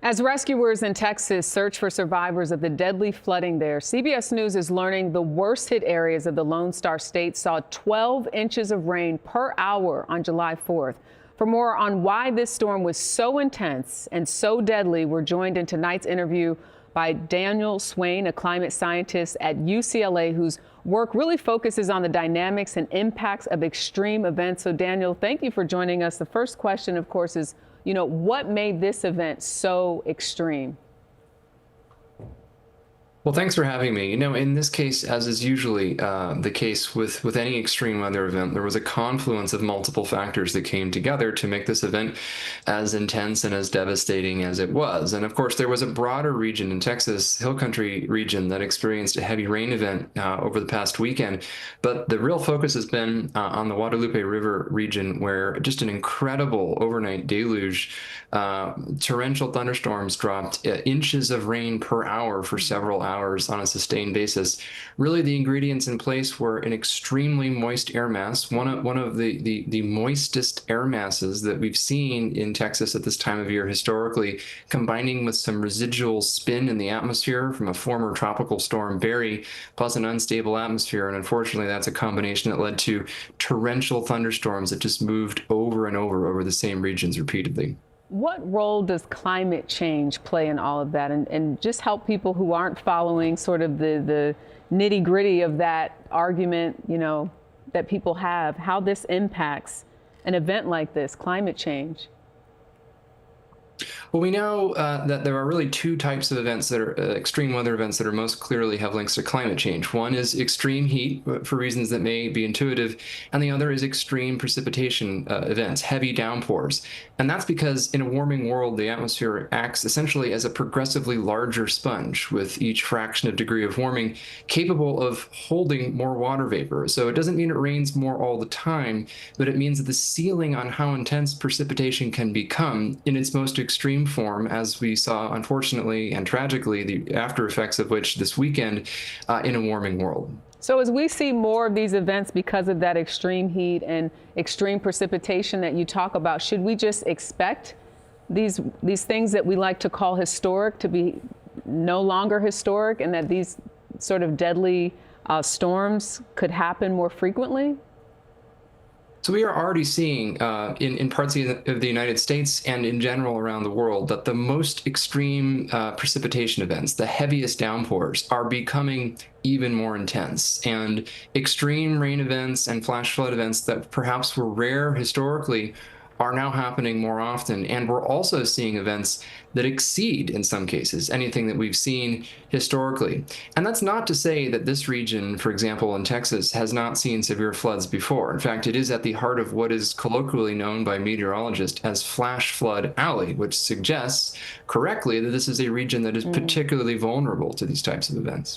As rescuers in Texas search for survivors of the deadly flooding there, CBS News is learning the worst hit areas of the Lone Star State saw 12 inches of rain per hour on July 4th. For more on why this storm was so intense and so deadly, we're joined in tonight's interview by Daniel Swain, a climate scientist at UCLA whose work really focuses on the dynamics and impacts of extreme events. So Daniel, thank you for joining us. The first question, of course, is what made this event so extreme? Well, thanks for having me. In this case, as is usually the case with any extreme weather event, there was a confluence of multiple factors that came together to make this event as intense and as devastating as it was. And of course, there was a broader region in Texas, Hill Country region, that experienced a heavy rain event over the past weekend. But the real focus has been on the Guadalupe River region, where just an incredible overnight deluge, torrential thunderstorms dropped inches of rain per hour for several hours on a sustained basis. Really, the ingredients in place were an extremely moist air mass, one of the moistest air masses that we've seen in Texas at this time of year historically, combining with some residual spin in the atmosphere from a former tropical storm Barry, plus an unstable atmosphere. And unfortunately, that's a combination that led to torrential thunderstorms that just moved over and over the same regions repeatedly. What role does climate change play in all of that? And just help people who aren't following sort of the nitty gritty of that argument, that people have, how this impacts an event like this, climate change. Well, we know that there are really two types of events that are extreme weather events that are most clearly have links to climate change. One is extreme heat for reasons that may be intuitive, and the other is extreme precipitation events, heavy downpours. And that's because in a warming world, the atmosphere acts essentially as a progressively larger sponge with each fraction of degree of warming capable of holding more water vapor. So it doesn't mean it rains more all the time, but it means that the ceiling on how intense precipitation can become in its most extreme form, as we saw, unfortunately and tragically, the after effects of which this weekend in a warming world. So as we see more of these events because of that extreme heat and extreme precipitation that you talk about, should we just expect these things that we like to call historic to be no longer historic, and that these sort of deadly storms could happen more frequently? So we are already seeing in parts of the United States and in general around the world that the most extreme precipitation events, the heaviest downpours, are becoming even more intense. And extreme rain events and flash flood events that perhaps were rare historically are now happening more often. And we're also seeing events that exceed, in some cases, anything that we've seen historically. And that's not to say that this region, for example, in Texas, has not seen severe floods before. In fact, it is at the heart of what is colloquially known by meteorologists as Flash Flood Alley, which suggests correctly that this is a region that is particularly vulnerable to these types of events.